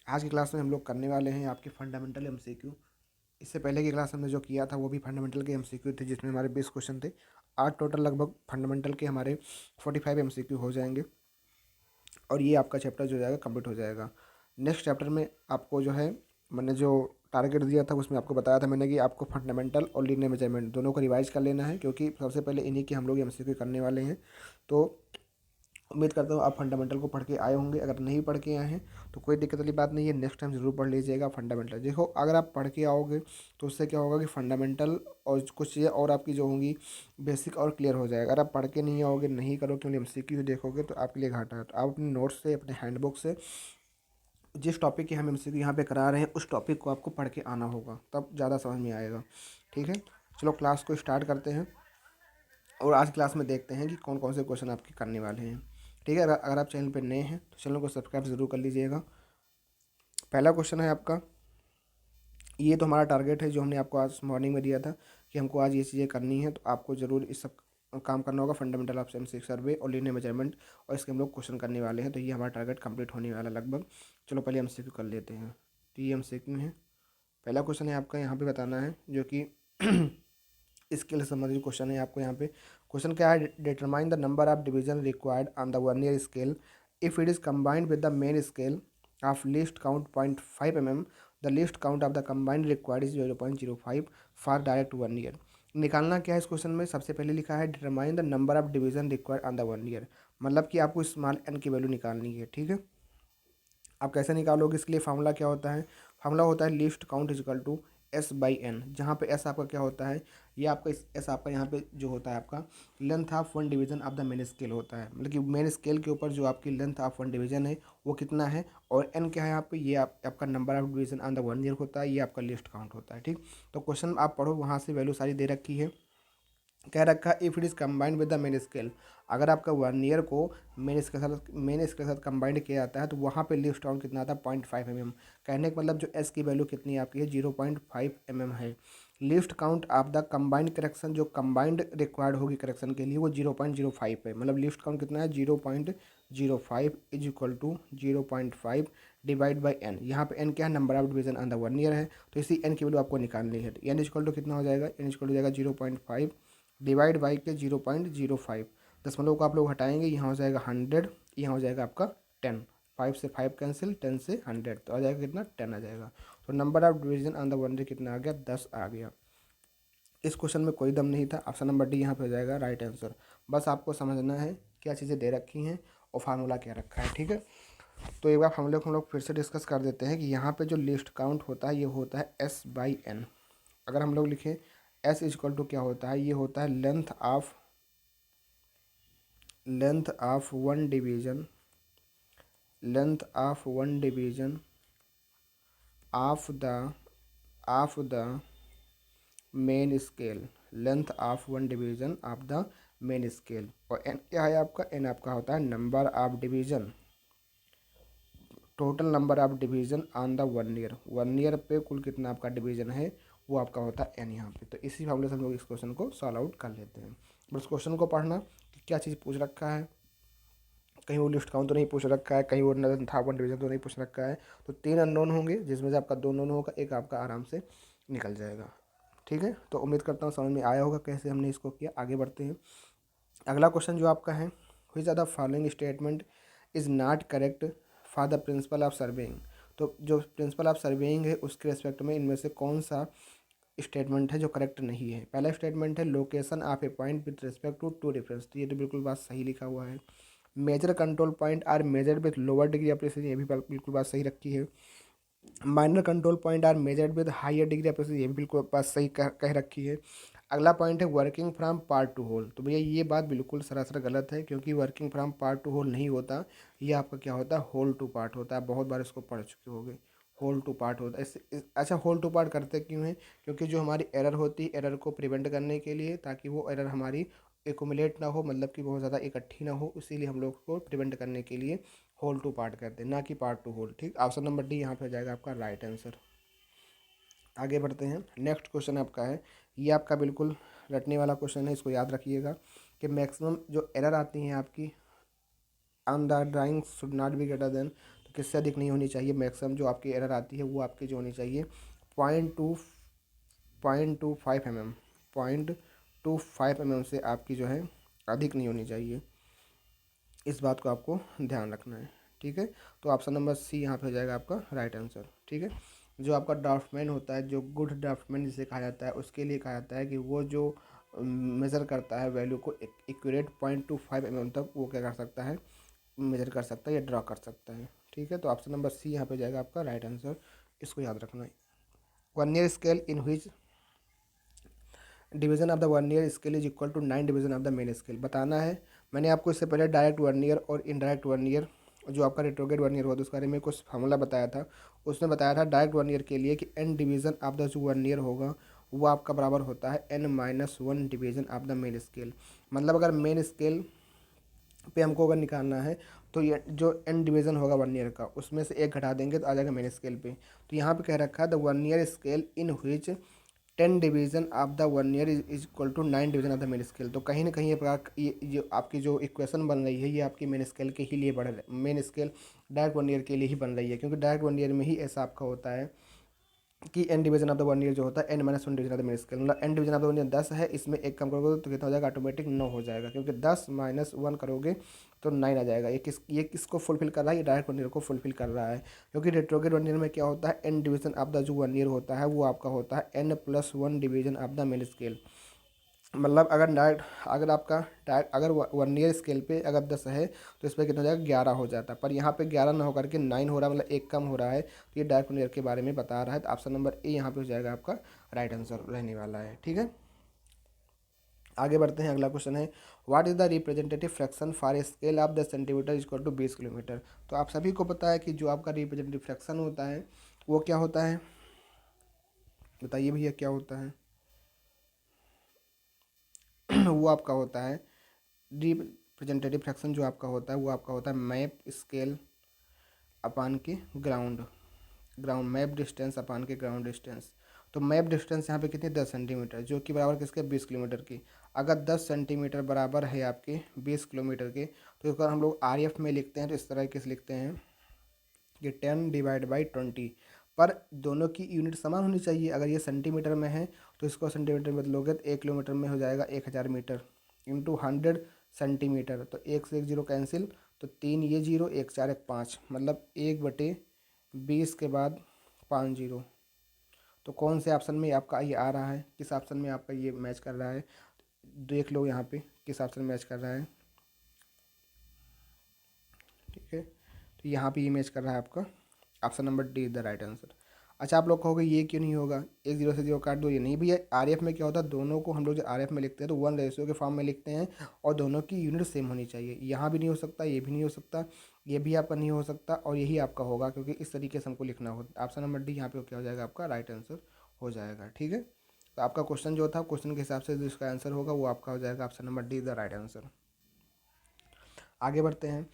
आज की क्लास में हम लोग करने वाले हैं आपके फंडामेंटल एमसीक्यू। इससे पहले की क्लास हमने जो किया था वो भी फंडामेंटल के एमसीक्यू थे, जिसमें हमारे 20 क्वेश्चन थे। आज टोटल लगभग फंडामेंटल के हमारे 45 एमसीक्यू हो जाएंगे और ये आपका चैप्टर जो जाएगा कंप्लीट हो जाएगा। नेक्स्ट चैप्टर में आपको जो है, मैंने जो टारगेट दिया था उसमें आपको बताया था मैंने कि आपको फंडामेंटल और लीनियर मेजरमेंट दोनों को रिवाइज कर लेना है, क्योंकि सबसे पहले इन्हीं की हम लोग एमसीक्यू करने वाले हैं। तो उम्मीद करता हूँ आप फंडामेंटल को पढ़ के आए होंगे। अगर नहीं पढ़ के आए हैं तो कोई दिक्कत वाली बात नहीं है, नेक्स्ट टाइम ज़रूर पढ़ लीजिएगा फंडामेंटल। देखो, अगर आप पढ़ के आओगे तो उससे क्या होगा कि फंडामेंटल और कुछ चीज़ें और आपकी जो होंगी बेसिक और क्लियर हो जाएगा। अगर आप पढ़ के नहीं आओगे, नहीं करोगे, केवल एमसीक्यू देखोगे तो आपके लिए घाटा है। तो आप अपने नोट्स से, अपने हैंडबुक से जिस टॉपिक की हम एमसीक्यू यहाँ पे करा रहे हैं उस टॉपिक को आपको पढ़ के आना होगा, तब ज़्यादा समझ में आएगा। ठीक है, चलो क्लास को स्टार्ट करते हैं और आज क्लास में देखते हैं कि कौन कौन से क्वेश्चन आपके करने वाले हैं। ठीक है, अगर आप चैनल पर नए हैं तो चैनल को सब्सक्राइब ज़रूर कर लीजिएगा। पहला क्वेश्चन है आपका, ये तो हमारा टारगेट है जो हमने आपको आज मॉर्निंग में दिया था कि हमको आज ये चीज़ें करनी है, तो आपको ज़रूर इस सब काम करना होगा। फंडामेंटल ऑफ एमसीक्यू सर्वे और लीनियर मेजरमेंट, और इसके हम लोग क्वेश्चन करने वाले हैं। तो ये हमारा टारगेट कंप्लीट होने वाला लगभग। चलो पहले एमसीक्यू कर लेते हैं। तो ये एमसीक्यू है। पहला क्वेश्चन है आपका, यहाँ पे बताना है जो कि स्केल से संबंधित क्वेश्चन है। आपको यहाँ पे क्वेश्चन क्या है, determine the number of division required on the vernier scale if it is combined with the main scale of least count 0.5 mm। The least count of the combined required is 0.05 for direct vernier. निकालना क्या है इस question में, सबसे पहले लिखा है determine the number of division required on the vernier, मतलब कि आपको स्मॉल एन की वैल्यू निकालनी है। ठीक है, आप कैसे निकालोगे, इसके लिए फार्मूला क्या होता है, फार्मूला होता है least count is equal to S by N, जहाँ पे एस आपका क्या होता है, ये आपका एस आपका यहाँ पे जो होता है आपका length of one division of the main scale होता है, मतलब कि मेन स्केल के ऊपर जो आपकी लेंथ ऑफ वन डिवीजन है वो कितना है, और एन क्या है यहाँ पे, ये आपका number of division on the one year होता है, ये आपका लिस्ट काउंट होता है। ठीक, तो क्वेश्चन आप पढ़ो, वहाँ से वैल्यू सारी दे रखी है। कह रखा है if it is combined with the main scale, अगर आपका वर्नियर को मेन स्केल के साथ कंबाइंड किया जाता है तो वहाँ पे लिस्ट काउंट कितना आता है 0.5 mm। कहने का मतलब जो एस की वैल्यू कितनी आपकी है 0.5 mm है। List count of the combined correction, जो कंबाइंड रिक्वायर्ड होगी करेक्शन के लिए वो 0.05 है, मतलब लिस्ट काउंट कितना है 0.05 is equal to 0.5 divide by N. यहाँ पे एन क्या है, number of division on the vernier है, तो इसी एन की वैल्यू आपको निकालनी है। एन इज इक्वल टू कितना हो जाएगा, एन इज इक्वल टू जाएगा 0.5 डिवाइड बाई के 0.05। दशमलव को आप लोग हटाएंगे, यहाँ हो जाएगा 100, यहाँ हो जाएगा आपका 10। 5 से 5 कैंसिल, 10 से 100, तो आ जाएगा कितना, 10 आ जाएगा। तो number of division on the one कितना आ गया, 10 आ गया। इस क्वेश्चन में कोई दम नहीं था, ऑप्शन नंबर डी यहाँ पे हो जाएगा राइट आंसर। बस आपको समझना है क्या चीज़ें दे रखी हैं और फार्मूला क्या रखा है। ठीक है, तो एक बार फार्मूले को हम लोग फिर से डिस्कस कर देते हैं कि यहाँ पे जो लिस्ट काउंट होता है ये होता है एस बाई एन। अगर हम लोग लिखें एस इक्वल टू क्या होता है, ये होता है length of one division, length of one division of the main scale, length of one division of the main scale. और एन क्या है आपका, एन आपका होता है number of division, total number of division on the one year पे कुल कितना आपका डिवीजन है वो आपका होता है एन यहाँ पे। तो इसी फार्मूले से हम लोग इस क्वेश्चन को सॉल्व आउट कर लेते हैं। बस क्वेश्चन को पढ़ना कि क्या चीज़ पूछ रखा है, कहीं वो लिस्ट काउंट तो नहीं पूछ रखा है, कहीं वो था वन डिवीजन तो नहीं पूछ रखा है। तो 3 अननोन होंगे जिसमें से आपका 2 नोन होगा, एक आपका आराम से निकल जाएगा। ठीक है, तो उम्मीद करता हूँ समझ में आया होगा कैसे हमने इसको किया। आगे बढ़ते हैं। अगला क्वेश्चन जो आपका है, which are the following statement is not correct for the principle of surveying. तो जो प्रिंसिपल ऑफ सर्वेइंग है उसके रेस्पेक्ट में इनमें से कौन सा स्टेटमेंट है जो करेक्ट नहीं है। पहला स्टेटमेंट है location of a point with respect to two reference, तो ये तो बिल्कुल बात सही लिखा हुआ है। Major control point are measured with lower degree of precision, ये भी बिल्कुल बात सही रखी है। Minor control point are measured with higher degree of precision, ये भी बिल्कुल बात सही कह रखी है। अगला पॉइंट है working from part to whole, तो भैया ये बात बिल्कुल सरासर गलत है, क्योंकि working from part to whole नहीं होता, ये आपका क्या होता है, होल टू पार्ट होता है। बहुत बार इसको पढ़ चुके होंगे, होल टू पार्ट होता है। अच्छा, होल टू पार्ट करते क्यों है, क्योंकि जो हमारी एरर होती है, एरर को प्रिवेंट करने के लिए, ताकि वो एरर हमारी एकुमुलेट ना हो, मतलब कि बहुत ज़्यादा इकट्ठी ना हो, इसीलिए हम लोग को प्रिवेंट करने के लिए होल टू पार्ट करते हैं, ना कि पार्ट टू होल। ठीक, ऑप्शन नंबर डी यहाँ पे हो जाएगा आपका राइट आंसर। आगे बढ़ते हैं। नेक्स्ट क्वेश्चन आपका है, ये आपका बिल्कुल रटने वाला क्वेश्चन है, इसको याद रखिएगा कि मैक्सिमम जो एरर आती हैं आपकी on the drawing should not be greater than, तो किससे अधिक नहीं होनी चाहिए, मैक्सिमम जो आपकी एरर आती है वो आपकी जो होनी चाहिए 0.25 mm, 0.25 mm से आपकी जो है अधिक नहीं होनी चाहिए। इस बात को आपको ध्यान रखना है, ठीक है। तो ऑप्शन नंबर सी यहाँ पे हो जाएगा आपका राइट आंसर, ठीक है। जो आपका ड्राफ्टमैन होता है, जो गुड ड्राफ्टमैन जिसे कहा जाता है, उसके लिए कहा जाता है कि वो जो मेज़र करता है वैल्यू को एक्यूरेट 0.25 mm तक वो क्या कर सकता है, मेजर कर सकता है या ड्रा कर सकता है, ठीक है। तो ऑप्शन नंबर सी यहाँ पे जाएगा आपका राइट आंसर, इसको याद रखना है। Vernier scale in which division of the vernier scale is equal to 9 division of the main scale, बताना है। मैंने आपको इससे पहले डायरेक्ट वर्नियर और इनडायरेक्ट वर्नियर, जो आपका रेट्रोग्रेड वर्नियर होता है उसके बारे में कुछ फार्मूला बताया था। उसने बताया था डायरेक्ट वर्नियर के लिए कि n डिवीजन ऑफ द जो वर्नियर होगा वो आपका बराबर होता है n-1 division of the main scale. मतलब अगर मेन स्केल पे हमको अगर निकालना है तो ये जो n डिवीज़न होगा वर्नियर का उसमें से एक घटा देंगे तो आ जाएगा मेन स्केल पे। तो यहाँ पे कह रखा है the vernier scale in which 10 division of the vernier is equal to 9 division of the main scale. तो कहीं ना कहीं ये प्रकार ये जो आपकी जो इक्वेशन बन रही है ये आपकी मेन स्केल के ही लिए बढ़ रही, मेन स्केल डायरेक्ट वर्नियर के लिए ही बन रही है, क्योंकि डायरेक्ट वर्नियर में ही ऐसा आपका होता है कि N division of the vernier जो होता है n-1 division of the main scale. मतलब N division of the vernier 10 है, इसमें एक कम करोगे तो कितना हो जाएगा, ऑटोमेटिक 9 हो जाएगा, क्योंकि 10-1 करोगे तो 9 आ जाएगा। ये किसको फुलफिल कर रहा है, ये डायरेक्ट वर्नियर को फुलफिल कर रहा है। क्योंकि रेट्रोग्रेड वर्नियर में क्या होता है, एन डिवीजन ऑफ द जो वर्नियर होता है वो आपका होता है n+1 division of the main scale. मतलब अगर डायरेक्ट अगर आपका डायरेक्ट अगर वर्नियर स्केल पे अगर 10 है तो इस पर कितना हो जाएगा, 11 हो जाता है। पर यहाँ पे 11 ना होकर के 9 हो रहा है, मतलब एक कम हो रहा है। तो ये डायरेक्ट वर्नियर के बारे में बता रहा है। तो ऑप्शन नंबर ए यहाँ पे हो जाएगा आपका राइट आंसर रहने वाला है, ठीक है। आगे बढ़ते हैं, अगला क्वेश्चन है what is the representative fraction for a scale of 10 centimetre equal to 20 kilometre. तो आप सभी को पता है कि जो आपका रिप्रेजेंटेटिव फ्रैक्शन होता है वो क्या होता है, बताइए भैया क्या होता है। वो आपका होता है रिप्रेजेंटेटिव फ्रैक्शन, जो आपका होता है वो आपका होता है मैप स्केल अपान के ग्राउंड ग्राउंड मैप डिस्टेंस अपान के ग्राउंड डिस्टेंस। तो मैप डिस्टेंस यहाँ पे कितनी, 10 सेंटीमीटर, जो कि बराबर किसके, 20 किलोमीटर की। अगर 10 सेंटीमीटर बराबर है आपके 20 किलोमीटर के, तो इसको हम लोग RF में लिखते हैं तो इस तरह से लिखते हैं कि 10/20। पर दोनों की यूनिट समान होनी चाहिए। अगर ये सेंटीमीटर में है तो इसको सेंटीमीटर में बदलोगे तो 1 किलोमीटर में हो जाएगा 1000 मीटर इंटू 100 सेंटीमीटर। तो 1 से 1 जीरो कैंसिल, तो 3 ये जीरो, 1 4 1 5, मतलब 1/20 के बाद 5 जीरो। तो कौन से ऑप्शन में आपका ये आ रहा है, किस ऑप्शन में आपका ये मैच कर रहा है, देख लो यहाँ पे किस ऑप्शन में मैच कर रहा है, ठीक है। तो यहाँ पे ये मैच कर रहा है आपका option number D is the right answer. अच्छा, आप लोग कहोगे ये क्यों नहीं होगा, 1 0 से 0 काट दो, ये नहीं भैया। RF में क्या होता है, दोनों को हम लोग जो RF में लिखते हैं तो 1 रेशियो के फॉर्म में लिखते हैं और दोनों की यूनिट सेम होनी चाहिए। यहाँ भी नहीं हो सकता, ये भी नहीं हो सकता, ये भी आपका नहीं हो सकता, और यही आपका होगा, क्योंकि इस तरीके से हमको लिखना होगा। ऑप्शन नंबर डी यहाँ पे क्या हो जाएगा, आपका राइट आंसर हो जाएगा, ठीक है। तो आपका क्वेश्चन जो था, क्वेश्चन के हिसाब से जो इसका आंसर होगा वो आपका हो जाएगा option number D the right answer. आगे बढ़ते हैं।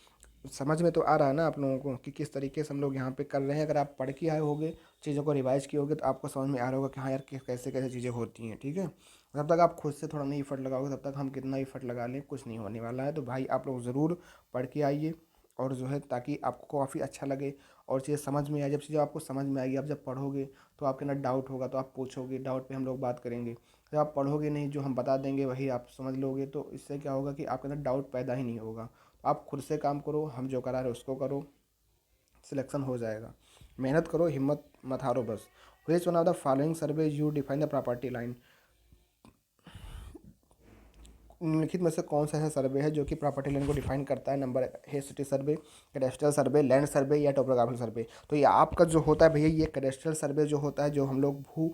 समझ में तो आ रहा है ना आप लोगों को कि किस तरीके से हम लोग यहाँ पे कर रहे हैं। अगर आप पढ़ के आए होगे, चीज़ों को रिवाइज किए होगे, तो आपको समझ में आ रहा होगा कि हाँ यार कैसे कैसे चीज़ें होती हैं, ठीक है। जब तक आप खुद से थोड़ा नहीं इफर्ट लगाओगे तब तक हम कितना इफर्ट लगा लें कुछ नहीं होने वाला है। तो भाई आप लोग ज़रूर पढ़ के आइए, और जो है ताकि आपको काफ़ी अच्छा लगे और चीज़ें समझ में आए। जब चीज़ें आपको समझ में आएगी, आप जब पढ़ोगे तो आपके अंदर डाउट होगा तो आप पूछोगे, डाउट पे हम लोग बात करेंगे। जब आप पढ़ोगे नहीं, जो हम बता देंगे वही आप समझ लोगे, तो इससे क्या होगा कि आपके अंदर डाउट पैदा ही नहीं होगा। आप खुद से काम करो, हम जो करा रहे उसको करो, सिलेक्शन हो जाएगा। मेहनत करो, हिम्मत मत हारो बस। Which one of the following survey you define the property line. निम्नलिखित में से कौन सा ऐसा सर्वे है जो कि प्रॉपर्टी लाइन को डिफाइन करता है। नंबर है सिटी सर्वे, कैडेस्ट्रल सर्वे, लैंड सर्वे या टोपोग्राफिकल सर्वे। तो ये आपका जो होता है भैया, ये कैडेस्ट्रल सर्वे जो होता है, जो हम लोग भू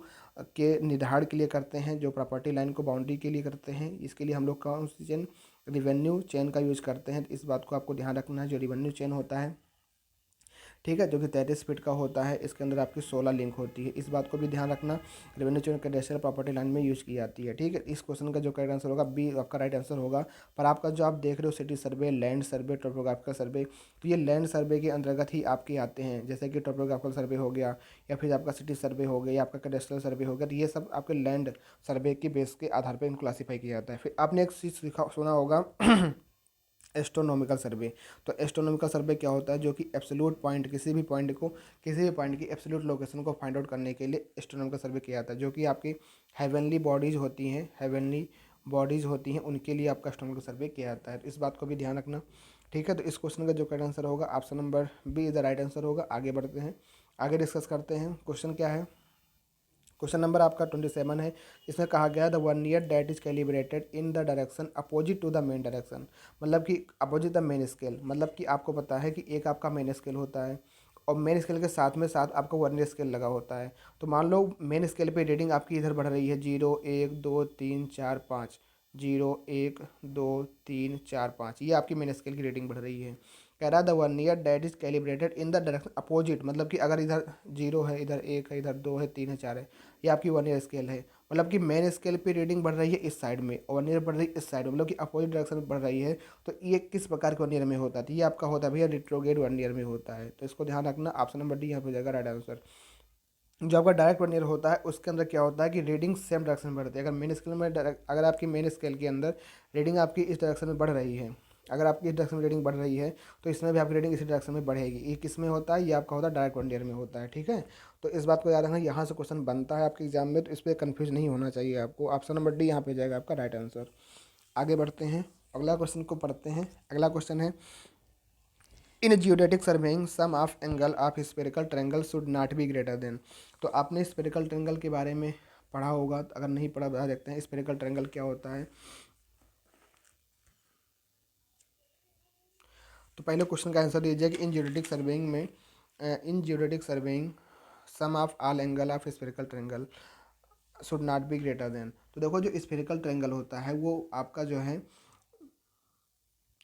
के निर्धारण के लिए करते हैं, जो प्रॉपर्टी लाइन को बाउंड्री के लिए करते हैं, इसके लिए हम लोग कौन सी चेन, रिवेन्यू चेन का यूज करते हैं। तो इस बात को आपको ध्यान रखना है। जो रिवेन्यू चेन होता है, ठीक है, जो कि 33 फीट का होता है, इसके अंदर आपकी 16 लिंक होती है। इस बात को भी ध्यान रखना। Revenue chain cadastral property line में यूज की जाती है, ठीक है। इस क्वेश्चन का जो करेक्ट आंसर होगा बी आपका राइट आंसर होगा। पर आपका जो आप देख रहे हो city survey, land survey, topographical survey, तो ये लैंड सर्वे के अंतर्गत ही आपके आते हैं। जैसे कि टोपोग्राफिकल सर्वे हो गया, या फिर आपका सिटी सर्वे हो गया, या आपका कैडेस्ट्रल सर्वे हो गया, तो ये सब आपके लैंड सर्वे के बेस के आधार पर इनको क्लासीफाई किया जाता है। फिर आपने एक चीज़ सुना होगा एस्ट्रोनॉमिकल सर्वे। तो एस्ट्रोनॉमिकल सर्वे क्या होता है, जो कि एब्सोल्यूट पॉइंट, किसी भी पॉइंट की एब्सोल्यूट लोकेशन को फाइंड आउट करने के लिए एस्ट्रोनॉमिकल सर्वे किया जाता है, जो कि आपकी हेवनली बॉडीज़ होती हैं उनके लिए आपका एस्ट्रोनॉमिकल सर्वे किया जाता है। तो इस बात को भी ध्यान रखना। ठीक है, तो इस क्वेश्चन का जो करेक्ट आंसर होगा option number B is the right answer होगा। आगे बढ़ते हैं, आगे डिस्कस करते हैं। क्वेश्चन क्या है, क्वेश्चन नंबर आपका 27 है। इसमें कहा गया the vernier that is calibrated in the direction opposite to the main direction, मतलब कि अपोजिट द मेन स्केल, मतलब कि आपको पता है कि एक आपका मेन स्केल होता है और मेन स्केल के साथ में साथ आपका वर्नियर स्केल लगा होता है। तो मान लो मेन स्केल पे रीडिंग आपकी इधर बढ़ रही है 0 1 2 3 4 5, 0 1 2 3 4 5, ये आपकी मेन स्केल की रीडिंग बढ़ रही है। कह रहा है the vernier that is calibrated in the direction opposite, मतलब कि अगर इधर 0 है, इधर 1 है, इधर 2 है, 3 है, 4 है, ये आपकी वर्नियर स्केल है। मतलब कि मेन स्केल पे रीडिंग बढ़ रही है इस साइड में और वर्नियर बढ़ रही है इस साइड में, मतलब कि अपोजिट डायरेक्शन में बढ़ रही है। तो ये किस प्रकार के वर्नियर में होता है, तो ये आपका होता है भैया रिट्रोग्रेड वर्नियर में होता है। तो इसको ध्यान रखना, ऑप्शन नंबर डी यहाँ पे जाएगा राइट आंसर। जो आपका डायरेक्ट वर्नियर होता है उसके अंदर क्या होता है कि रीडिंग सेम डायरेक्शन में बढ़ती है। अगर मेन स्केल में अगर आपकी मेन स्केल के अंदर रीडिंग आपकी इस डायरेक्शन में बढ़ रही है, अगर आपकी इस डायरेक्शन में रीडिंग बढ़ रही है तो इसमें भी आपकी रीडिंग इसी डायरेक्शन में बढ़ेगी। ये किस में होता है, ये आपका होता है डायरेक्ट वर्नियर में होता है। ठीक है, तो इस बात को याद रखना, यहाँ से क्वेश्चन बनता है आपके एग्जाम में, तो इस पर कन्फ्यूज नहीं होना चाहिए आपको। ऑप्शन नंबर डी यहाँ पे जाएगा आपका राइट आंसर। आगे बढ़ते हैं, अगला क्वेश्चन को पढ़ते हैं। अगला क्वेश्चन है in geodetic surveying sum of angle of spherical triangle should not be greater than. तो आपने स्फेरिकल ट्रायंगल के बारे में पढ़ा होगा, तो अगर नहीं पढ़ा बता देखते हैं स्फेरिकल ट्रायंगल क्या होता है। तो पहले क्वेश्चन का आंसर दीजिए कि in geodetic surveying sum of all angle of spherical triangle should not be greater than. तो देखो जो स्फेरिकल ट्रायंगल होता है वो आपका जो है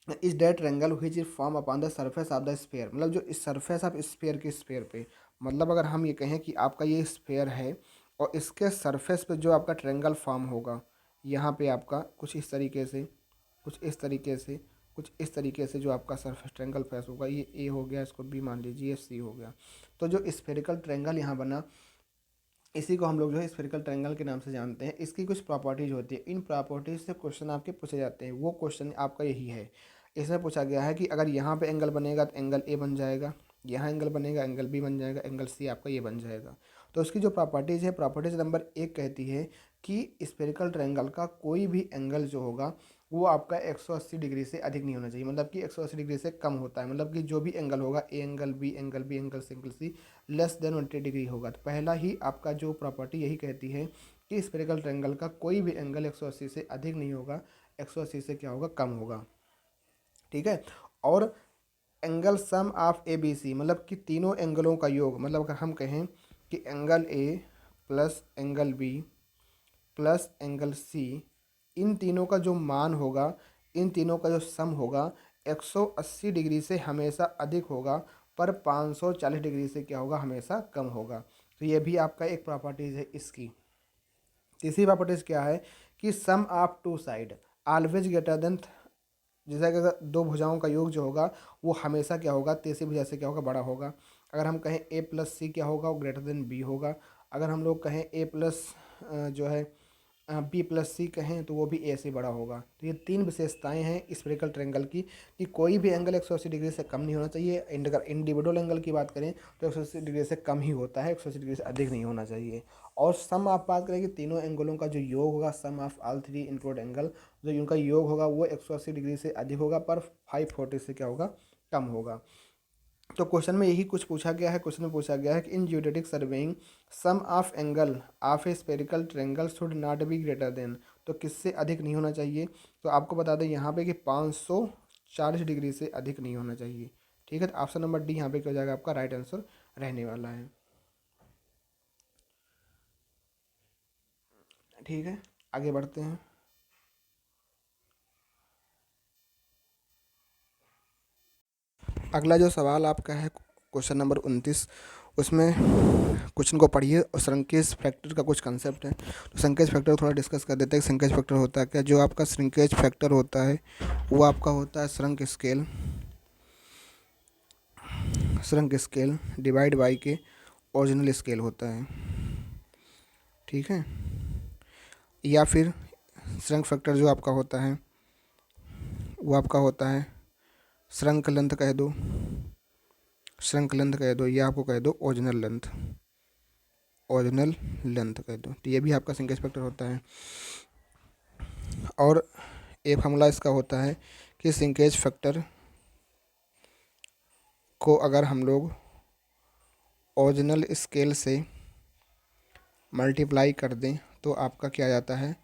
इस that triangle which is form upon the surface of the sphere, मतलब जो इस सरफेस ऑफ स्फेयर के स्फेयर पे, मतलब अगर हम ये कहें कि आपका ये स्फेयर है और इसके सरफेस पे जो आपका ट्रायंगल फॉर्म होगा, यहाँ पे आपका कुछ इस तरीके से, कुछ इस तरीके से, कुछ इस तरीके से जो आपका सरफेस ट्रायंगल फेस होगा, ये ए हो गया, इसको बी मान लीजिए, ये सी हो गया। तो जो स्फेरिकल ट्रायंगल यहाँ बना, इसी को हम लोग जो है स्फेरिकल ट्रायंगल के नाम से जानते हैं। इसकी कुछ प्रॉपर्टीज होती है, इन प्रॉपर्टीज से क्वेश्चन आपके पूछे जाते हैं। वो क्वेश्चन आपका यही है, इसमें पूछा गया है कि अगर यहाँ पे एंगल बनेगा तो एंगल ए बन जाएगा, यहाँ एंगल बनेगा एंगल बी बन जाएगा, एंगल सी आपका ये बन जाएगा। तो उसकी जो प्रॉपर्टीज़ है, प्रॉपर्टीज नंबर 1 कहती है कि स्फेरिकल ट्रायंगल का कोई भी एंगल जो होगा वो आपका 180 डिग्री से अधिक नहीं होना चाहिए, मतलब कि 180 डिग्री से कम होता है, मतलब कि जो भी एंगल होगा A angle B angle B angle C angle C less than 180 degree होगा। तो पहला ही आपका जो प्रॉपर्टी यही कहती है कि स्फेरिकल ट्रायंगल का कोई भी एंगल 180 से अधिक नहीं होगा, 180 से क्या होगा, कम होगा। ठीक है, और angle sum of A B C, मतलब कि तीनों एंगलों का योग, मतलब अगर हम कहें कि angle A plus angle B plus angle C, इन तीनों का जो मान होगा, इन तीनों का जो सम होगा 180 डिग्री से हमेशा अधिक होगा, पर 540 डिग्री से क्या होगा, हमेशा कम होगा। तो ये भी आपका एक प्रॉपर्टीज़ है इसकी। तीसरी प्रॉपर्टीज़ क्या है कि sum of two side always greater than, जैसा कि अगर दो भुजाओं का योग जो होगा वो हमेशा क्या होगा, तीसरी भुजा से क्या होगा, बड़ा होगा। अगर हम कहें ए प्लस सी क्या होगा, वो ग्रेटर देन बी होगा। अगर हम लोग कहें ए प्लस जो है बी प्लस सी कहें तो वो भी ए से बड़ा होगा। तो ये तीन विशेषताएं हैं स्फेरिकल ट्रायंगल की, कि कोई भी एंगल 180 डिग्री से कम नहीं होना चाहिए। अगर इंडिविजुअल एंगल की बात करें तो 180 डिग्री से कम ही होता है, 180 डिग्री से अधिक नहीं होना चाहिए। और सम आप बात करें कि तीनों एंगलों का जो योग होगा, sum of all three include angle, जो उनका योग होगा वो 180 डिग्री से अधिक होगा, पर 540 से क्या होगा, कम होगा। तो क्वेश्चन में यही कुछ पूछा गया है। क्वेश्चन में पूछा गया है कि in geodetic surveying sum of angle of a spherical triangle should not be greater than, तो किससे अधिक नहीं होना चाहिए। तो आपको बता दें यहाँ पे कि 540 डिग्री से अधिक नहीं होना चाहिए। ठीक है, तो ऑप्शन नंबर डी यहाँ पे क्या हो जाएगा, आपका राइट आंसर रहने वाला है। ठीक है, आगे बढ़ते हैं। अगला जो सवाल आपका है क्वेश्चन नंबर 29, उसमें क्वेश्चन को पढ़िए और श्रिंकेज फैक्टर का कुछ कंसेप्ट है। तो श्रिंकेज फैक्टर थोड़ा डिस्कस कर देते हैं। श्रिंकेज फैक्टर होता है क्या, जो आपका श्रिंकेज फैक्टर होता है वो आपका होता है श्रंक स्केल डिवाइड बाई के ओरिजिनल स्केल होता है। ठीक है, या फिर श्रंक फैक्टर जो आपका होता है वो आपका होता है श्रंक लेंथ कह दो, श्रंक लेंथ कह दो, या आपको कह दो ओरिजिनल लेंथ, ओरिजिनल लेंथ कह दो। तो ये भी आपका श्रिंकेज फैक्टर होता है। और एक फॉर्मूला इसका होता है कि श्रिंकेज फैक्टर को अगर हम लोग ओरिजिनल स्केल से मल्टीप्लाई कर दें तो आपका क्या आ जाता है,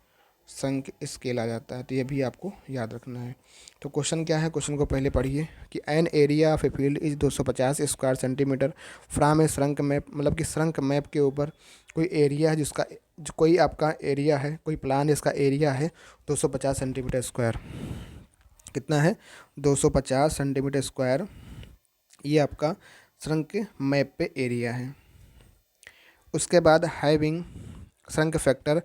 श्रंक स्केल आ जाता है। तो ये भी आपको याद रखना है। तो क्वेश्चन क्या है, क्वेश्चन को पहले पढ़िए कि an area of a field is 250 square centimetre from A shrunk map, मतलब कि श्रंक मैप के ऊपर कोई एरिया है जिसका कोई आपका एरिया है, कोई प्लान जिसका एरिया है 250 सेंटीमीटर स्क्वायर। कितना है, 250 सेंटीमीटर स्क्वायर, ये आपका श्रंक के मैप पे एरिया है। उसके बाद having shrunk factor,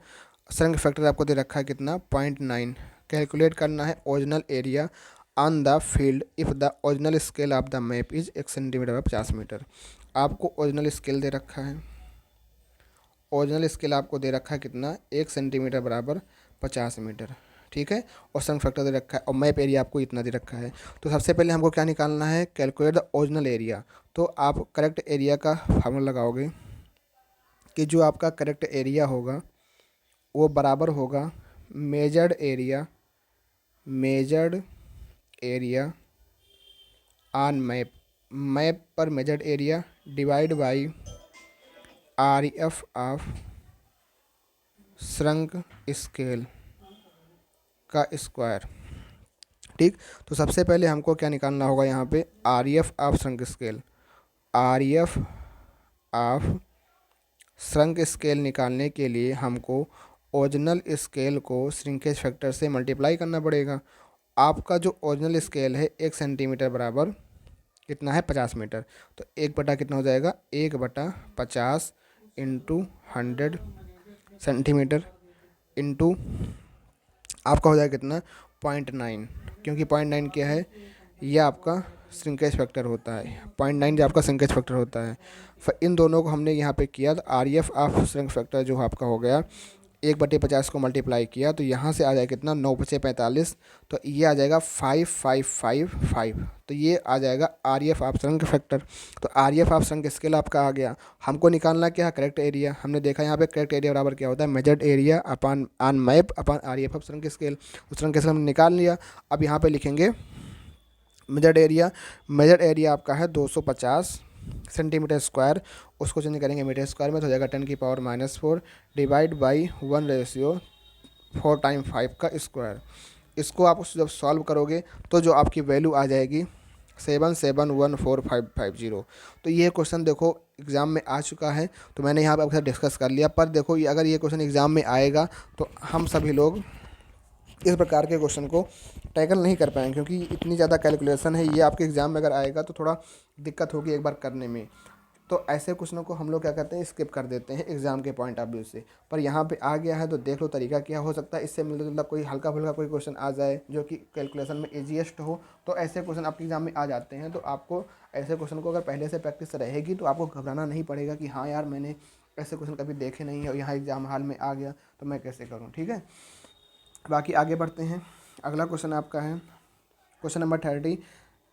shrunk factor आपको दे रखा है कितना, 0.9। कैलकुलेट करना है original area on the field if the original scale of the map is 1 centimetre 50 metre. आपको ओरिजिनल स्केल दे रखा है, ओरिजिनल स्केल आपको दे रखा है कितना, 1 सेंटीमीटर बराबर 50 मीटर, ठीक है। और श्रंक फैक्टर दे रखा है और मैप एरिया आपको इतना दे रखा है। तो सबसे पहले हमको क्या निकालना है, कैलकुलेट द ओरिजिनल एरिया। तो आप करेक्ट एरिया का फार्मूला लगाओगे कि जो आपका करेक्ट एरिया होगा वो बराबर होगा measured area, measured area on map, map पर measured area divide by R F of shrunk scale का स्क्वायर, ठीक। तो सबसे पहले हमको क्या निकालना होगा यहाँ पे, are F of shrunk scale, are F of shrunk scale निकालने के लिए हमको ओरिजिनल स्केल को श्रिंकेज फैक्टर से मल्टीप्लाई करना पड़ेगा। आपका जो ओरिजिनल स्केल है 1 सेंटीमीटर बराबर कितना है, 50 मीटर। तो 1 बटा कितना हो जाएगा, 1/50 इंटू 100 सेंटीमीटर इंटू आपका हो जाएगा कितना, 0.9, क्योंकि 0.9 क्या है, ये आपका श्रिंकेज फैक्टर होता है। 0.9 जो आपका श्रिंकेज फैक्टर होता है। फिर इन दोनों को हमने यहाँ पे किया तो R F of shrink factor जो आपका हो गया 1/50 को मल्टीप्लाई किया तो यहाँ से आ जाएगा कितना, 9×45, तो ये आ जाएगा 5555। तो ये आ जाएगा R F of shrink factor. तो R F of shrink scale आपका आ गया। हमको निकालना क्या है, करेक्ट एरिया। हमने देखा यहाँ पे करेक्ट एरिया बराबर क्या होता है, measured area upon on map upon are F of shrink scale. उस श्रिंक स्केल हमने निकाल लिया। अब यहाँ पे लिखेंगे मेजर्ड एरिया, मेजर्ड एरिया आपका है 250 सेंटीमीटर स्क्वायर, उसको चेंज करेंगे मीटर स्क्वायर में तो हो जाएगा 10⁻⁴ डिवाइड बाई 1/4 टाइम 5 का स्क्वायर। इसको आप जब सॉल्व करोगे तो जो आपकी वैल्यू आ जाएगी 7714,550। तो ये क्वेश्चन देखो एग्ज़ाम में आ चुका है, तो मैंने यहाँ पे आपके साथ डिस्कस कर लिया। पर देखो ये अगर ये क्वेश्चन एग्ज़ाम में आएगा तो हम सभी लोग इस प्रकार के क्वेश्चन को टैकल नहीं कर पाएंगे, क्योंकि इतनी ज़्यादा कैलकुलेशन है। ये आपके एग्ज़ाम में अगर आएगा तो थोड़ा दिक्कत होगी एक बार करने में। तो ऐसे क्वेश्चनों को हम लोग क्या करते हैं, स्किप कर देते हैं एग्ज़ाम के पॉइंट ऑफ व्यू से। पर यहाँ पे आ गया है तो देख लो तरीका क्या हो सकता है। इससे मिलता जुलता कोई हल्का फुल्का कोई क्वेश्चन आ जाए जो कि कैलकुलेशन में ईजीएस्ट हो, तो ऐसे क्वेश्चन आपके एग्ज़ाम में आ जाते हैं। तो आपको ऐसे क्वेश्चन को अगर पहले से प्रैक्टिस रहेगी तो आपको घबराना नहीं पड़ेगा कि हाँ यार मैंने ऐसे क्वेश्चन कभी देखे नहीं है और यहाँ एग्ज़ाम हाल में आ गया तो मैं कैसे करूँ, ठीक है। बाकी आगे बढ़ते हैं। अगला क्वेश्चन आपका है question number 30,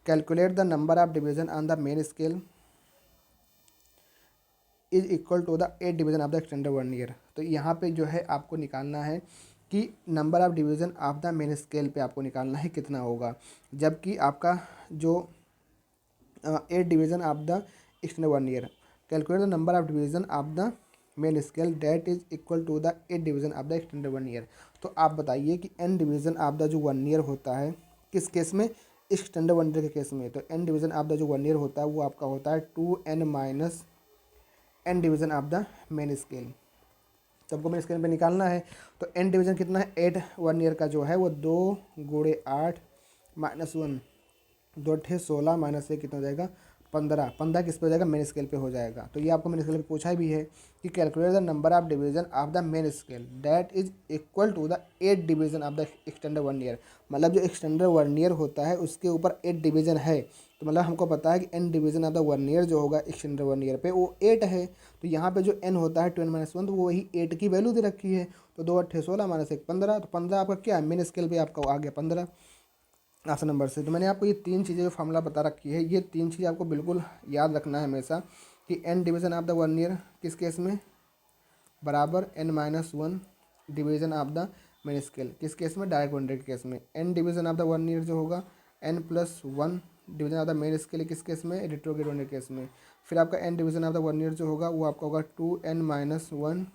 calculate the number of division on the main scale is equal to the 8 division of the extended 1 year. तो यहाँ पे जो है आपको निकालना है कि number of division of the main scale पे आपको निकालना है कितना होगा, जबकि आपका जो 8 division of the extended 1 year. Calculate the number of division of the main scale that is equal to the 8 division of the extended 1 year. तो आप बताइए कि n डिवीजन ऑफ द जो 1 ईयर होता है किस केस में, एक्सटेंडेड 1 ईयर के केस में। तो n डिवीजन ऑफ द जो 1 ईयर होता है वो आपका होता है 2n - n division of the main scale. तो आपको मेन स्केल पे निकालना है। तो n डिवीजन कितना है, 8 1 ईयर का जो है वो 2 × 8 - 1, 2 × 16 - 1 कितना हो जाएगा, 15 किस पे हो जाएगा, मेन स्केल पे हो जाएगा। तो ये आपको मेन स्केल पे पूछा भी है कि calculate the number of division of the main scale that is equal to the 8 division of the extended 1 year. मतलब जो एक्सटेंडेड 1 ईयर होता है उसके ऊपर 8 डिवीजन है। तो मतलब हमको पता है कि n division of the 1 year जो होगा एक्सटेंडेड 1 ईयर पे वो 8 है। तो यहाँ पे जो n होता है 2n - 1, तो वो वही 8 की वैल्यू दे रखी है। तो 2 × 8 = 16 - 1 15। तो 15 आपका क्या है, मेन स्केल पे आपका आ गया 15। ऑप्शन नंबर से। तो मैंने आपको ये तीन चीज़ें जो फार्मूला बता रखी है, ये तीन चीज़ें आपको बिल्कुल याद रखना है हमेशा कि n division of the vernier किस केस में बराबर n-1 division of the main scale किस केस में, डायरेक्ट वर्नियर के केस में। n division of the vernier जो होगा n+1 division of the main scale किस केस में, रिट्रोग्रेड वर्नियर केस में। फिर आपका n division of the vernier जो होगा वो आपका होगा 2n-1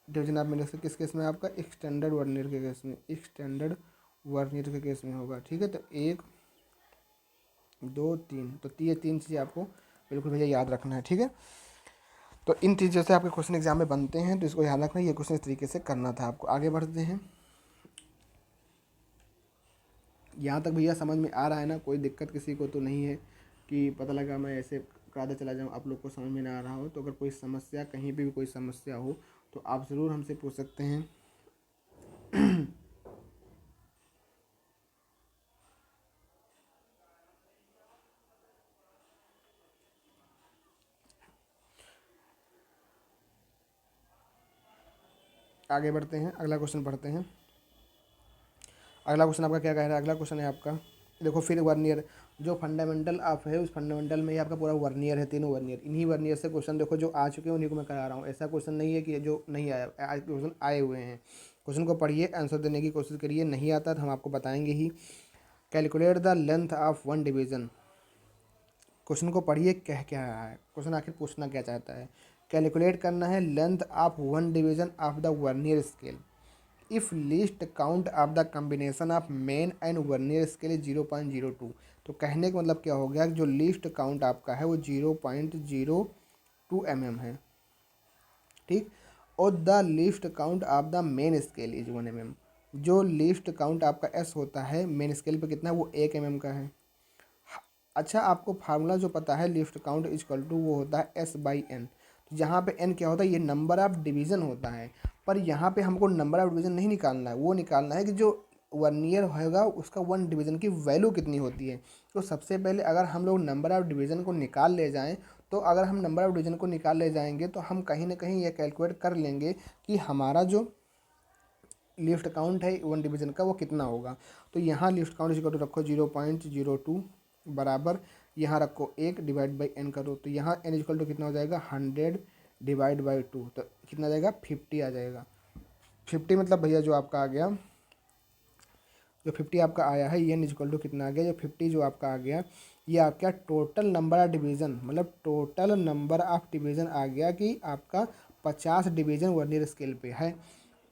division of main scale किस केस में, आपका एक्सटेंडेड वर्नियर के केस में, एक्सटेंडेड वर्नियर के केस में होगा। ठीक है, तो 1 2 3, तो ये तीन चीज़ें आपको बिल्कुल भैया याद रखना है। ठीक है, तो इन चीज़ों से आपके क्वेश्चन एग्जाम में बनते हैं, तो इसको याद रखना, ये क्वेश्चन इस तरीके से करना था आपको। आगे बढ़ते हैं। यहाँ तक भैया समझ में आ रहा है ना, कोई दिक्कत किसी को तो नहीं है कि पता लगा मैं ऐसे कराते चला जाऊँ, आप लोग को समझ में ना आ रहा हो। तो अगर कोई समस्या, कहीं भी कोई समस्या हो तो आप ज़रूर हमसे पूछ सकते हैं। आगे बढ़ते हैं, अगला क्वेश्चन पढ़ते हैं। अगला क्वेश्चन आपका क्या कह रहा है, अगला क्वेश्चन है आपका, देखो फिर वर्नियर जो फंडामेंटल आप है, उस फंडामेंटल में ही आपका पूरा वर्नियर है, तीनों वर्नियर। इन्हीं वर्नियर से क्वेश्चन देखो जो आ चुके हैं उन्हीं को मैं करा रहा हूँ। ऐसा क्वेश्चन नहीं है कि जो नहीं आया, आज क्वेश्चन आए हुए हैं। क्वेश्चन को पढ़िए, आंसर देने की कोशिश करिए, नहीं आता तो हम आपको बताएंगे ही। Calculate the length of one division. Question को पढ़िए, कह क्या रहा है क्वेश्चन, आखिर पूछना क्या चाहता है। कैलकुलेट करना है length of one division of the vernier scale if least count of the combination of main and vernier scale is 0.02। तो कहने का मतलब क्या हो गया कि जो लीस्ट काउंट आपका है वो 0.02 है। ठीक, और the least count of the main scale is 1 जो लीस्ट काउंट आपका एस होता है मेन स्केल पे कितना है, वो 1 का है। अच्छा, आपको फार्मूला जो पता है लिस्ट काउंट इजकल टू वो होता है S/N। तो यहाँ पे n क्या होता है, ये नंबर ऑफ डिवीज़न होता है। पर यहाँ पे हमको नंबर ऑफ डिवीज़न नहीं निकालना है, वो निकालना है कि जो वर्नियर होगा उसका वन डिवीज़न की वैल्यू कितनी होती है। तो सबसे पहले अगर हम लोग नंबर ऑफ डिवीज़न को निकाल ले जाएँ, तो अगर हम नंबर ऑफ डिवीज़न को निकाल ले जाएंगे तो हम कहीं ना कहीं ये कैलकुलेट कर लेंगे कि हमारा जो लिस्ट काउंट है वन डिवीज़न का वो कितना होगा। तो यहाँ लिस्ट काउंट इक्वल टू रखो 0.02 बराबर, यहाँ रखो 1 डिवाइड बाई n करो, तो यहाँ n इक्वल टू कितना हो जाएगा 100 डिवाइड बाई 2, तो कितना आ जाएगा 50 आ जाएगा। 50 मतलब भैया जो आपका आ गया, जो 50 आपका आया है, ये n इक्वल टू कितना आ गया, जो 50 जो आपका आ गया ये आपका टोटल नंबर ऑफ डिवीज़न, मतलब टोटल नंबर ऑफ डिवीज़न आ गया कि आपका 50 डिवीज़न वर्नियर स्केल पे है।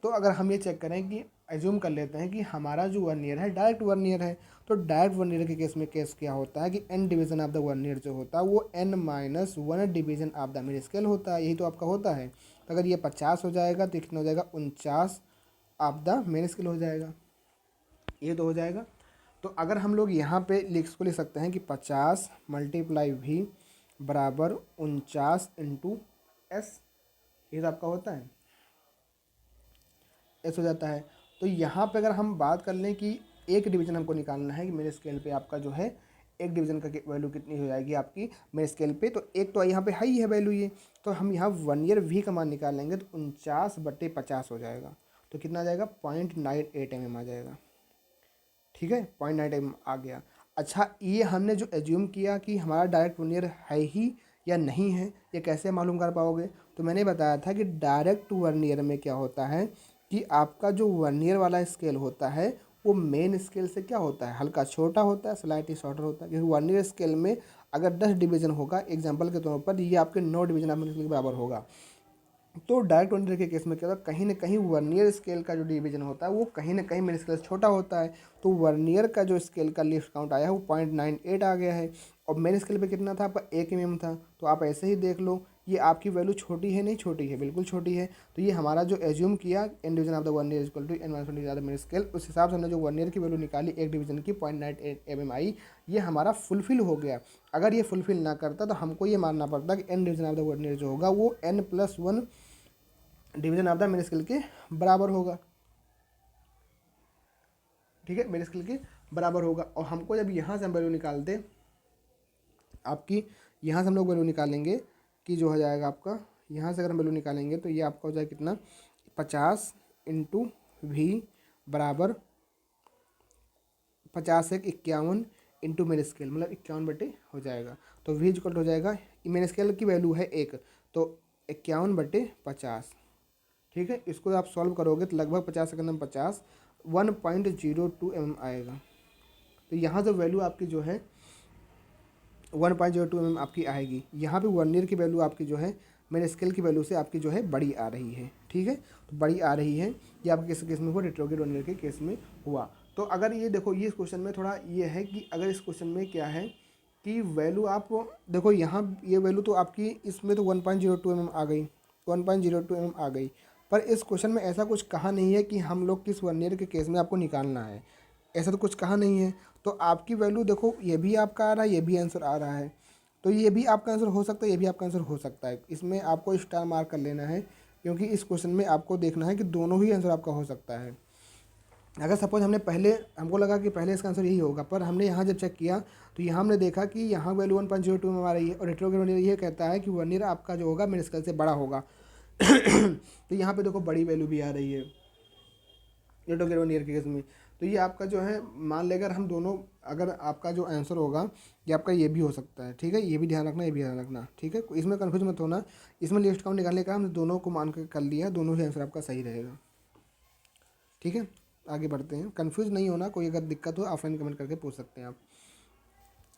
तो अगर हम ये चेक करें कि एज्यूम कर लेते हैं कि हमारा जो वर्नियर है डायरेक्ट वर्नियर है, तो डायरेक्ट वर्नियर के केस में केस क्या होता है कि n division of the vernier जो होता है वो n-1 division of the main scale होता है, यही तो आपका होता है। तो अगर ये 50 हो जाएगा तो कितना हो जाएगा 49 ऑफ द मेन स्केल हो जाएगा, ये तो हो जाएगा। तो अगर हम लोग यहाँ पे इसको लिख सकते हैं कि 50 मल्टीप्लाई भी बराबर 49 इंटू एस, ये तो आपका होता है, एस हो जाता है। तो यहाँ पे अगर हम बात कर लें कि एक डिवीज़न हमको निकालना है कि मेरे स्केल पे आपका जो है एक डिवीज़न का वैल्यू कितनी हो जाएगी आपकी मेरे स्केल पे, तो एक तो यहाँ पे हाई है वैल्यू ये, तो हम यहाँ 1 ईयर वी का मान निकालेंगे तो 49/50 हो जाएगा, तो कितना आ जाएगा 0.98 आ जाएगा। ठीक है, 0.98 आ गया। अच्छा, ये हमने जो एज्यूम किया कि हमारा डायरेक्ट वर्नियर है ही या नहीं है, ये कैसे मालूम कर पाओगे। तो मैंने बताया था कि डायरेक्ट वर्नियर में क्या होता है कि आपका जो वर्नियर वाला स्केल होता है वो मेन स्केल से क्या होता है, हल्का छोटा होता है, स्लाइटली शॉर्टर होता है। क्योंकि वर्नियर स्केल में अगर 10 डिवीज़न होगा, एग्जाम्पल के तौर पर ये आपके 9 डिवीज़न आप के बराबर होगा। तो डायरेक्ट वर्नियर के केस में क्या होता है, कहीं ना कहीं वर्नियर स्केल का जो डिवीजन होता है वो कहीं ना कहीं मेन स्केल से छोटा होता है। तो वर्नियर का जो स्केल का लिस्ट काउंट आया है वो 0.98 आ गया है, और मेन स्केल पे कितना था आपका 1 था। तो आप ऐसे ही देख लो, ये आपकी वैल्यू छोटी है नहीं छोटी है, बिल्कुल छोटी है। तो ये हमारा जो एज्यूम किया N division of the vernier equal to n-1 main scale, उस हिसाब से हमने जो वर्नियर की वैल्यू निकाली एक डिवीजन की 0.98 आई, ये हमारा फुलफिल हो गया। अगर ये फुलफिल ना करता तो हमको ये मानना पड़ता कि N division of the vernier जो होगा वो n+1 division of the main scale के बराबर होगा। ठीक है, मेन स्केल के बराबर होगा। और हमको जब यहाँ से हम वैल्यू निकालते, आपकी यहाँ से हम लोग वैल्यू निकालेंगे कि जो हो जाएगा आपका, यहाँ से अगर हम वैल्यू निकालेंगे तो ये आपका हो जाएगा कितना 50 इंटू वी बराबर 50 एक 51 इंटू मेन स्केल, मतलब 51 हो जाएगा। तो v इक्वल हो जाएगा, मेन स्केल की वैल्यू है 1, तो 51/50। ठीक है, इसको आप सॉल्व करोगे तो लगभग 50 सेकंड में 50 1.02 mm आएगा। तो यहाँ जो वैल्यू आपकी जो है 1.02 mm आपकी आएगी। यहाँ पे वर्नियर की वैल्यू आपकी जो है मेरे स्केल की वैल्यू से आपकी जो है बड़ी आ रही है। ठीक है, तो बड़ी आ रही है, ये आपके किस केस में हुआ, रेट्रोग्रेड वर्नियर के केस में हुआ। तो अगर ये देखो, ये इस क्वेश्चन में थोड़ा ये है कि अगर इस क्वेश्चन में क्या है कि वैल्यू आप देखो, यहाँ ये वैल्यू तो आपकी इसमें तो 1.02 mm आ गई, 1.02 mm आ गई, पर इस क्वेश्चन में ऐसा कुछ कहा नहीं है कि हम लोग किस वर्नियर के केस में आपको निकालना है, ऐसा तो कुछ कहा नहीं है। तो आपकी वैल्यू देखो, ये भी आपका आ रहा है, ये भी आंसर आ रहा है, तो ये भी आपका आंसर हो सकता है, ये भी आपका आंसर हो सकता है। इसमें आपको स्टार मार्क कर लेना है, क्योंकि इस क्वेश्चन में आपको देखना है कि दोनों ही आंसर आपका हो सकता है। अगर सपोज हमने पहले, हमको लगा कि पहले इसका आंसर यही होगा, पर हमने यहाँ जब चेक किया तो यहाँ हमने देखा कि यहाँ वैल्यू 1.02 में आ रही है, और रेट्रोग्रेड वर्नियर ये कहता है कि वर्नियर आपका जो होगा मेरे स्केल से बड़ा होगा। तो यहाँ पे देखो बड़ी वैल्यू भी आ रही है रेट्रोग्रेड वर्नियर के केस में। तो ये आपका जो है, मान लें अगर हम दोनों, अगर आपका जो आंसर होगा ये आपका ये भी हो सकता है। ठीक है, ये भी ध्यान रखना, ये भी ध्यान रखना। ठीक है, इसमें कन्फ्यूज मत होना। इसमें लिस्ट काउंट निकालने का हमने दोनों को मान कर लिया, दोनों ही आंसर आपका सही रहेगा। ठीक है, आगे बढ़ते हैं। कंफ्यूज नहीं होना, कोई अगर दिक्कत हो ऑफलाइन कमेंट करके पूछ सकते हैं आप।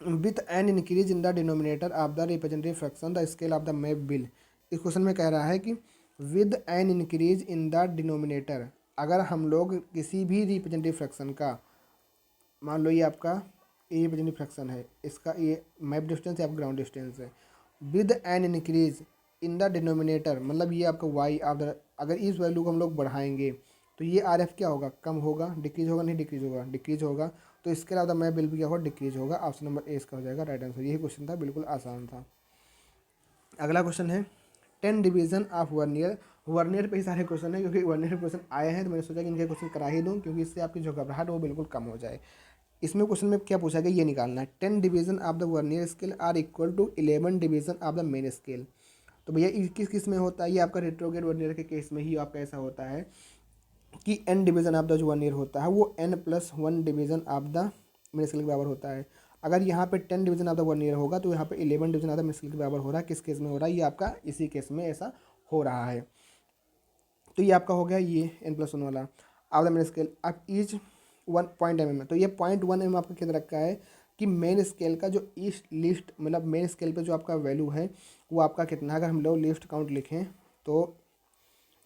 With an increase in the denominator of the representative fraction the scale of the map bill. इस क्वेश्चन में कह रहा है कि with an increase in the denominator, अगर हम लोग किसी भी रिप्रेजेंटेटिव फ्रैक्शन का, मान लो ये आपका ए रिप्रेजेंटेटिव फ्रैक्शन है, इसका ये मैप डिस्टेंस या ग्राउंड डिस्टेंस है, with an increase in the denominator, मतलब ये आपका वाई ऑफ द, अगर इस वैल्यू को हम लोग बढ़ाएंगे तो ये आर एफ क्या होगा, कम होगा, डिक्रीज होगा, नहीं डिक्रीज होगा, डिक्रीज होगा। तो इसके अलावा मैप बिल भी क्या होगा, डिक्रीज होगा। ऑप्शन नंबर ए इसका हो जाएगा राइट आंसर। यही क्वेश्चन था, बिल्कुल आसान था। अगला क्वेश्चन है 10 डिवीजन ऑफ वर्नियर। वर्नियर पे ही सारे क्वेश्चन है, क्योंकि वर्नियर क्वेश्चन आए हैं तो मैंने सोचा कि इनके क्वेश्चन करा ही दूँ, क्योंकि इससे आपकी जो घबराहट है वो बिल्कुल कम हो जाए। इसमें क्वेश्चन में क्या पूछा गया, ये निकालना है। 10 division of the vernier scale are equal to 11 division of the main scale. तो भैया किस किस में होता है, ये आपका रेट्रोग्रेड वर्नियर के केस में ही आपका ऐसा होता है कि n डिवीजन ऑफ द जो वर्नियर होता है वो n+1 division of the main scale के बराबर होता है। अगर यहाँ पे 10 डिवीजन ऑफ द वर्नियर होगा तो यहाँ पे 11 division of the main scale के बराबर हो रहा है। किस केस में हो रहा है, ये आपका इसी केस में ऐसा हो रहा है। तो ये आपका हो गया ये n+1 वाला ऑफ द मेन स्केल। अब ईच 1.mm, तो ये 0.1 mm आपका कितना रखा है कि मेन स्केल का जो ईस्ट लिस्ट, मतलब मेन स्केल पे जो आपका वैल्यू है वो आपका कितना है। अगर हम लोग लिस्ट काउंट लिखें तो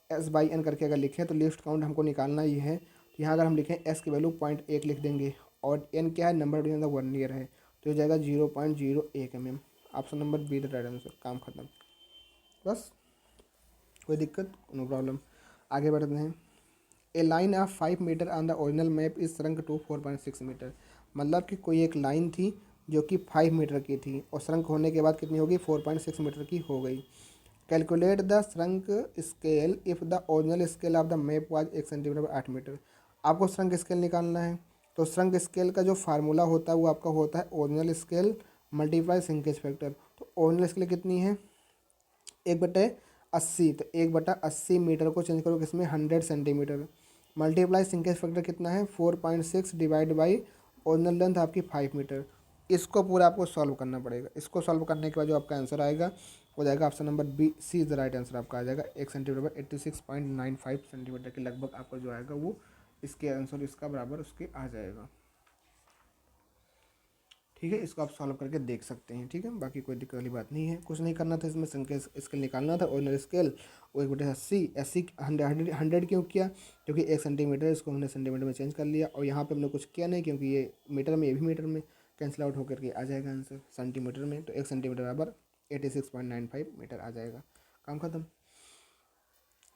S/n करके अगर लिखें तो लिस्ट काउंट हमको निकालना ही है। तो यहाँ अगर हम लिखें S की वैल्यू 0.1 लिख देंगे, और n क्या है, नंबर डिवीजन द वर्नियर है, तो हो जाएगा 0.01 mm। Option number be the right answer. काम खत्म, बस, कोई दिक्कत, नो प्रॉब्लम। आगे बढ़ते हैं। A line of 5 metre on the original map is shrunk to 4.6 metre. मतलब कि कोई एक लाइन थी जो कि 5 मीटर की थी, और श्रंक होने के बाद कितनी होगी, 4.6 मीटर की हो गई। Calculate the shrunk scale if the original scale of the map was 1 centimetre 8 metre. आपको श्रंक स्केल निकालना है, तो श्रंक स्केल का जो फार्मूला होता है वो आपका होता है original scale multiply shrinkage factor. तो ओरिजिनल स्केल कितनी है, 1/80, तो 1/80 मीटर को चेंज करो किसमें, 100 सेंटीमीटर, मल्टीप्लाई श्रिंकेज फैक्टर कितना है 4.6 डिवाइड बाई ओरिजिनल लेंथ आपकी 5 मीटर। इसको पूरा आपको सॉल्व करना पड़ेगा। इसको सॉल्व करने के बाद जो आपका आंसर आएगा हो जाएगा option number B, C is the right answer आपका आ जाएगा। 1 सेंटीमीटर 86.95 सेंटीमीटर के लगभग आपका जो आएगा वो इसके आंसर इसका बराबर उसके आ जाएगा। ठीक है, इसको आप सॉल्व करके देख सकते हैं। ठीक है, बाकी कोई दिक्कत वाली बात नहीं है। कुछ नहीं करना था इसमें, संख्या स्केल निकालना था, ओरिजिनल स्केल वो 1/80। 80 100 क्यों किया, क्योंकि 1 सेंटीमीटर, इसको हमने सेंटीमीटर में चेंज कर लिया, और यहाँ पे हमने कुछ किया नहीं, क्योंकि ये मीटर में, ये भी मीटर में कैंसिल आउट होकर के आ जाएगा आंसर सेंटीमीटर में। तो 1 सेंटीमीटर बराबर 86.95 मीटर आ जाएगा। काम खत्म।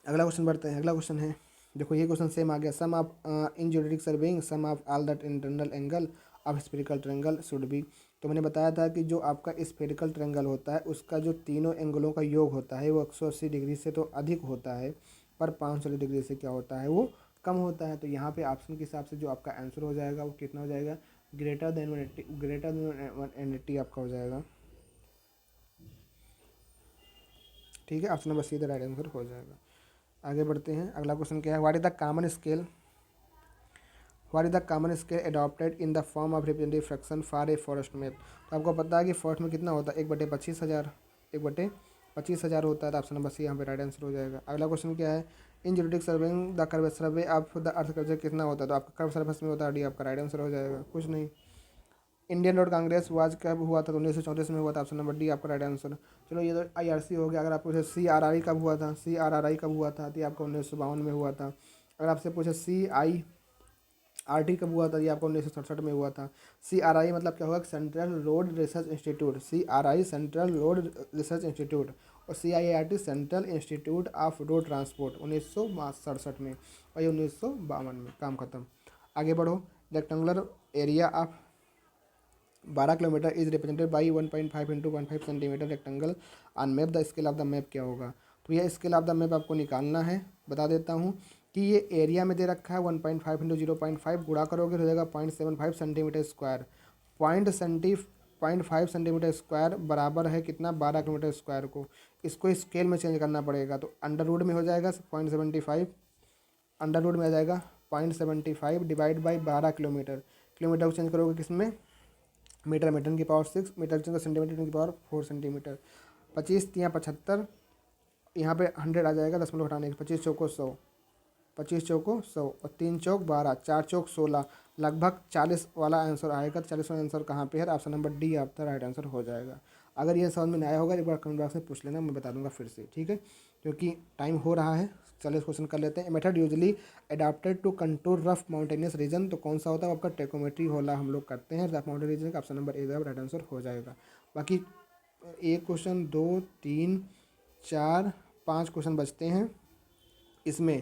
अगला क्वेश्चन बढ़ते हैं। अगला क्वेश्चन है, देखो ये क्वेश्चन सेम आ गया। Sum of in geometric surveying sum of all that internal angle of spherical triangle should be. तो मैंने बताया था कि जो आपका स्फेरिकल ट्रायंगल होता है उसका जो तीनों एंगलों का योग होता है वो 180 डिग्री से तो अधिक होता है, पर 540 डिग्री से क्या होता है, वो कम होता है। तो यहाँ पे ऑप्शन के हिसाब से जो आपका आंसर हो जाएगा वो कितना हो जाएगा, ग्रेटर देन 180, ग्रेटर देन 180 आपका हो जाएगा। ठीक है, option number see the right answer हो जाएगा। आगे बढ़ते हैं। अगला क्वेश्चन क्या है, what is the common scale what is the common scale adopted in the form of representative fraction for a forest map. तो आपको पता है कि फॉरेस्ट में कितना होता है, 1/25,000, 1/25,000 होता है। तो ऑप्शन नंबर सी यहाँ पे राइट आंसर हो जाएगा। अगला क्वेश्चन क्या है, in geometric surveying the curve survey of the earth curve कितना होता है। तो आपका कर्व सर्फेस में होता है डी, आपका राइट आंसर हो जाएगा। कुछ नहीं। इंडियन रोड कांग्रेस वाज कब हुआ था, तो 1934 में हुआ था। ऑप्शन नंबर डी आपका राइट आंसर। चलो ये तो IRC हो गया। अगर आप पूछे CRRI कब हुआ था, CRRI कब हुआ था, तो ये आपका 1952 में हुआ था। अगर आपसे पूछे CIRT कब हुआ था, ये आपको 1967 में हुआ था। CRI मतलब क्या होगा, central road research institute. CRI central road research institute, और CIRT central institute of road transport, 1967 में, और ये 1952 में। काम खत्म। आगे बढ़ो। Rectangular area of 12 kilometre is represented by 1.5 into 1.5 centimetre rectangle on map. The scale of the map क्या होगा। तो ये स्केल ऑफ द मैप आपको निकालना है। बता देता हूँ कि ये एरिया में दे रखा है 1.5 इंटू 0.5, गुणा करोगे तो हो जाएगा 0.75 सेंटीमीटर स्क्वायर। 0.5 सेंटीमीटर स्क्वायर बराबर है कितना, 12 किलोमीटर स्क्वायर को। इसको स्केल में चेंज करना पड़ेगा, तो अंडर रूट में हो जाएगा 0.75, अंडर रूट में आ जाएगा 0.75 डिवाइड बाई 12 किलोमीटर। किलोमीटर को चेंज करोगे किस में, मीटर में 10⁻6, मीटर चेंज सेंटीमीटर 10⁻4 सेंटीमीटर। 25 तियाँ 75, यहाँ पे 100 आ जाएगा, 10 हटाने के। 25 चौको 100, 25 चौको 100, और 3 चौक 12, 4 चौक 16, लगभग 40 वाला आंसर आएगा। 40 वाला आंसर कहाँ पे है, ऑप्शन नंबर डी आपका राइट आंसर हो जाएगा। अगर ये समझ में नहीं आया होगा एक बार कमेंट बॉक्स में पूछ लेना, मैं बता दूंगा फिर से, ठीक है। क्योंकि टाइम हो रहा है, चलिए इस क्वेश्चन कर लेते हैं। Method usually adopted to control rough mountainous region, तो कौन सा होता है आपका, टेकोमेट्री होला हम लोग करते हैं रफ माउंटेन रीजन का। Option number A right answer हो जाएगा। बाकी एक क्वेश्चन, 2, 3, 4, 5 क्वेश्चन बचते हैं इसमें।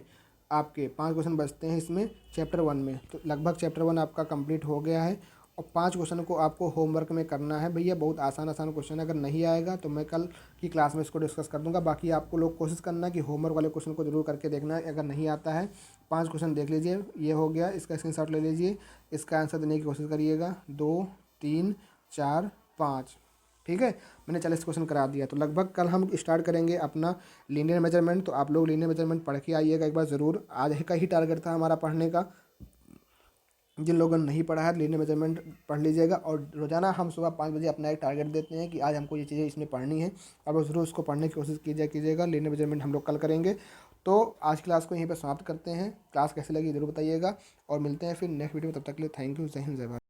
आपके 5 क्वेश्चन बचते हैं इसमें चैप्टर 1 में। तो लगभग चैप्टर 1 आपका कंप्लीट हो गया है, और 5 क्वेश्चन को आपको होमवर्क में करना है। भैया बहुत आसान आसान क्वेश्चन है, अगर नहीं आएगा तो मैं कल की क्लास में इसको डिस्कस कर दूंगा। बाकी आपको लोग कोशिश करना कि होमवर्क वाले क्वेश्चन को जरूर करके देखना है। अगर नहीं आता है 5 क्वेश्चन देख लीजिए, ये हो गया, इसका स्क्रीनशॉट ले लीजिए, इसका आंसर देने की कोशिश करिएगा। 2, 3, 4, 5, ठीक है। मैंने 40 क्वेश्चन करा दिया। तो लगभग कल हम स्टार्ट करेंगे अपना लीनियर मेजरमेंट। तो आप लोग लीनियर मेजरमेंट पढ़ के आइएगा एक बार ज़रूर। आज का ही टारगेट था हमारा पढ़ने का। जिन लोगों ने नहीं पढ़ा है लीनियर मेजरमेंट पढ़ लीजिएगा। और रोजाना हम सुबह 5 बजे अपना एक टारगेट देते हैं कि आज हमको ये चीज़ें इसमें पढ़नी है। अब ज़रूर उसको पढ़ने की कोशिश कीजिएगा। लीनियर मेजरमेंट हम लोग कल करेंगे। तो आज क्लास को यहीं पर समाप्त करते हैं। क्लास कैसे लगी ज़रूर बताइएगा, और मिलते हैं फिर नेक्स्ट वीडियो में। तब तक के लिए थैंक यू। जय हिंद, जय भारत।